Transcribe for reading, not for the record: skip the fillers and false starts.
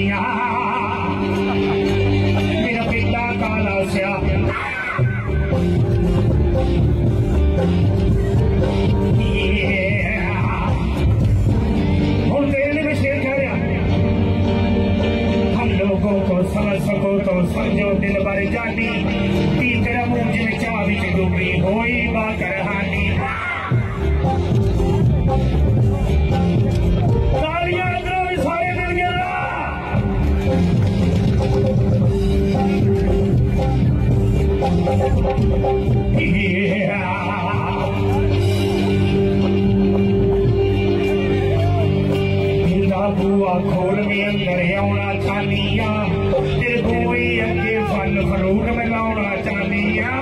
चानिया मेरा पिता काला स्या को समझ सको तो समझो दिल भर जाती तेरा मुंह में चाबी से डूबी होई बात हानी तालियां दो सारे मिल गया बुआ खोल में अंदर आना चाहनिया दिल कोई अगे फल फरूट में लाना चाहनिया